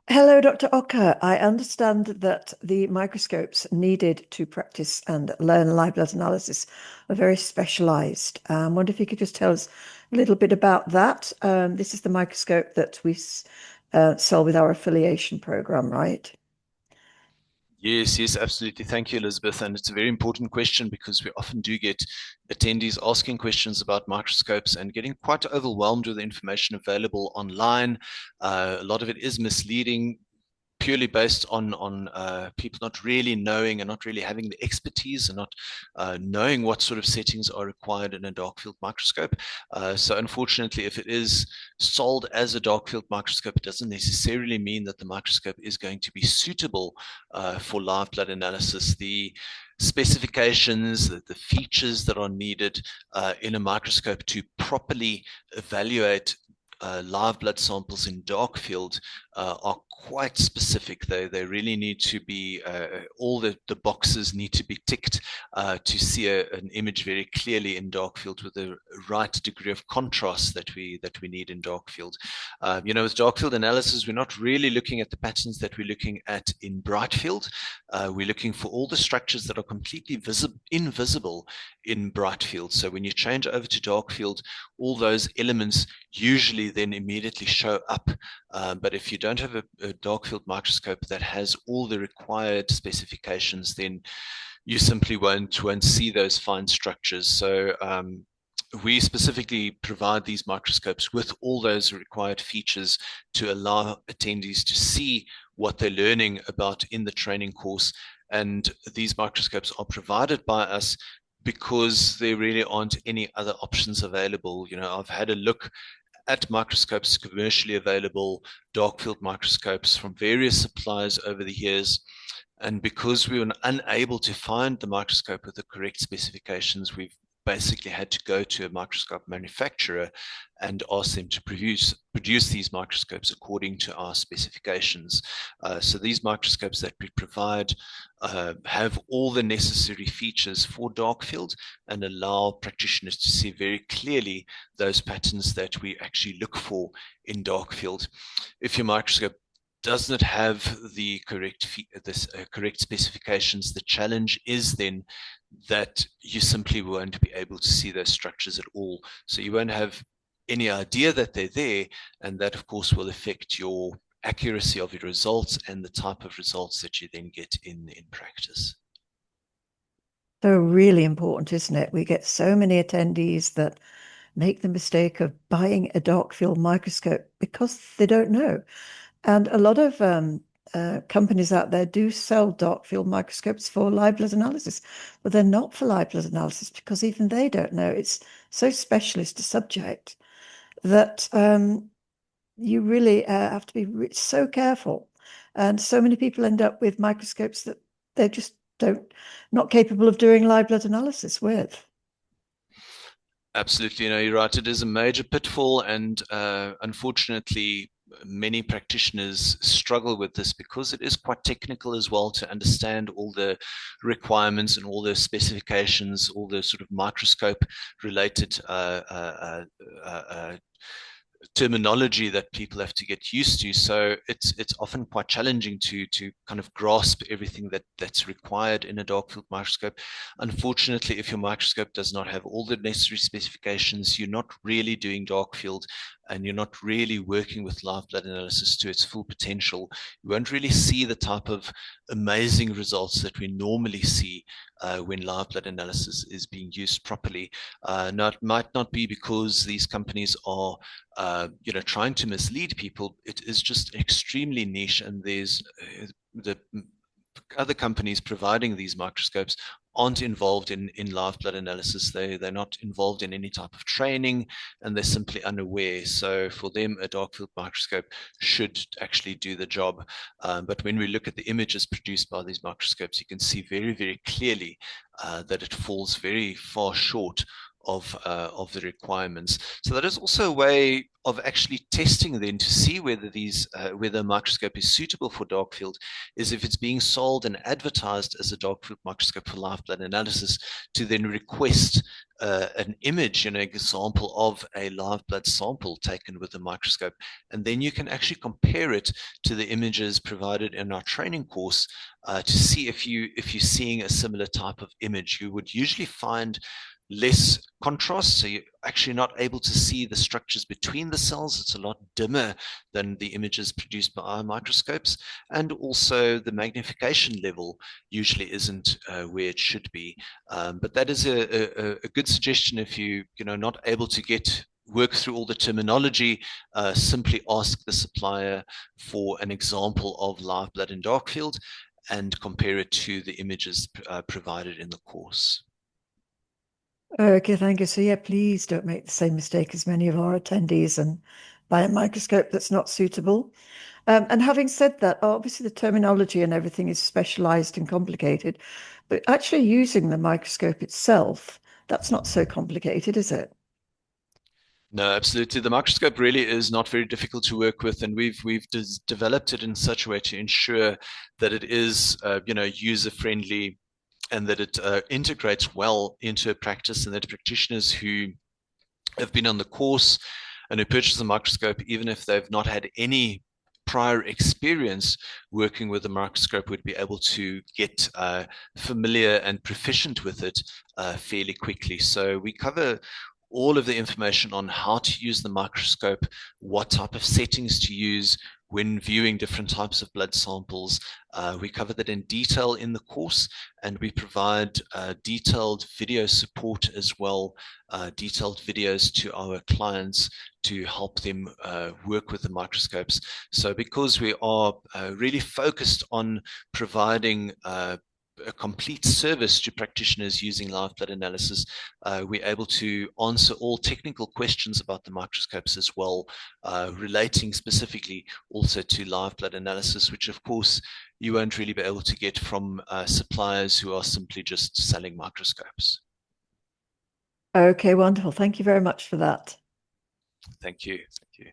Hello, Dr. Ocker. I understand that the microscopes needed to practice and learn live blood analysis are very specialized. I wonder if you could just tell us a little bit about that. This is the microscope that we sell with our affiliation program, right? Yes, yes, absolutely. Thank you, Elizabeth. And it's a very important question because we often do get attendees asking questions about microscopes and getting quite overwhelmed with the information available online. A lot of it is misleading, purely based on people not really knowing and not really having the expertise and not knowing what sort of settings are required in a dark field microscope. So unfortunately, if it is sold as a dark field microscope, it doesn't necessarily mean that the microscope is going to be suitable for live blood analysis. The specifications, the features that are needed in a microscope to properly evaluate live blood samples in dark field are quite specific. They really need to be all the boxes need to be ticked to see an image very clearly in dark field with the right degree of contrast that we need in dark field. With dark field analysis, we're not really looking at the patterns that we're looking at in bright field. We're looking for all the structures that are completely invisible in bright field. So when you change over to dark field, all those elements usually then immediately show up. But if you don't have a dark field microscope that has all the required specifications, then you simply won't see those fine structures. So we specifically provide these microscopes with all those required features to allow attendees to see what they're learning about in the training course. And these microscopes are provided by us because there really aren't any other options available. I've had a look at microscopes commercially available, dark field microscopes from various suppliers over the years. And because we were unable to find the microscope with the correct specifications, we've basically had to go to a microscope manufacturer and ask them to produce these microscopes according to our specifications. So these microscopes that we provide have all the necessary features for dark field and allow practitioners to see very clearly those patterns that we actually look for in dark field. If your microscope does not have the correct specifications, the challenge is then that you simply won't be able to see those structures at all. So you won't have any idea that they're there, and that of course will affect your accuracy of your results and the type of results that you then get in practice. So really important, isn't it? We get so many attendees that make the mistake of buying a dark field microscope because they don't know. And a lot of companies out there do sell dark field microscopes for live blood analysis, but they're not for live blood analysis because even they don't know. It's so specialist a subject that you really have to be so careful. And so many people end up with microscopes that they just don't, not capable of doing live blood analysis with. Absolutely, you're right. It is a major pitfall, and unfortunately, many practitioners struggle with this because it is quite technical as well to understand all the requirements and all the specifications, all the sort of microscope related terminology that people have to get used to. So it's often quite challenging to kind of grasp everything that's required in a dark field microscope. Unfortunately, if your microscope does not have all the necessary specifications, you're not really doing dark field and you're not really working with live blood analysis to its full potential. You won't really see the type of amazing results that we normally see when live blood analysis is being used properly. Now, it might not be because these companies are trying to mislead people. It is just extremely niche, and there's the other companies providing these microscopes aren't involved in live blood analysis. They're not involved in any type of training, and they're simply unaware. So for them, a dark field microscope should actually do the job. But when we look at the images produced by these microscopes, you can see very, very clearly that it falls very far short of the requirements. So that is also a way of actually testing then to see whether whether a microscope is suitable for dark field, is if it's being sold and advertised as a dark field microscope for live blood analysis, to then request an image, an example of a live blood sample taken with a microscope, and then you can actually compare it to the images provided in our training course to see if you're seeing a similar type of image. You would usually find less contrast, so you're actually not able to see the structures between the cells. It's a lot dimmer than the images produced by our microscopes, and also the magnification level usually isn't where it should be. But that is a good suggestion if you're not able to work through all the terminology. Simply ask the supplier for an example of live blood in dark field and compare it to the images provided in the course. Okay, thank you. So yeah, please don't make the same mistake as many of our attendees and buy a microscope that's not suitable. And having said that, obviously the terminology and everything is specialized and complicated, but actually using the microscope itself, that's not so complicated, is it? No, absolutely. The microscope really is not very difficult to work with, and we've developed it in such a way to ensure that it is user friendly, and that it integrates well into a practice, and that practitioners who have been on the course and who purchase a microscope, even if they've not had any prior experience working with a microscope, would be able to get familiar and proficient with it fairly quickly. So we cover all of the information on how to use the microscope, what type of settings to use when viewing different types of blood samples. We cover that in detail in the course, and we provide detailed video support as well, detailed videos to our clients to help them work with the microscopes. So because we are really focused on providing a complete service to practitioners using live blood analysis, we're able to answer all technical questions about the microscopes as well, relating specifically also to live blood analysis, which of course you won't really be able to get from suppliers who are simply just selling microscopes. Okay, wonderful. Thank you very much for that. Thank you. Thank you.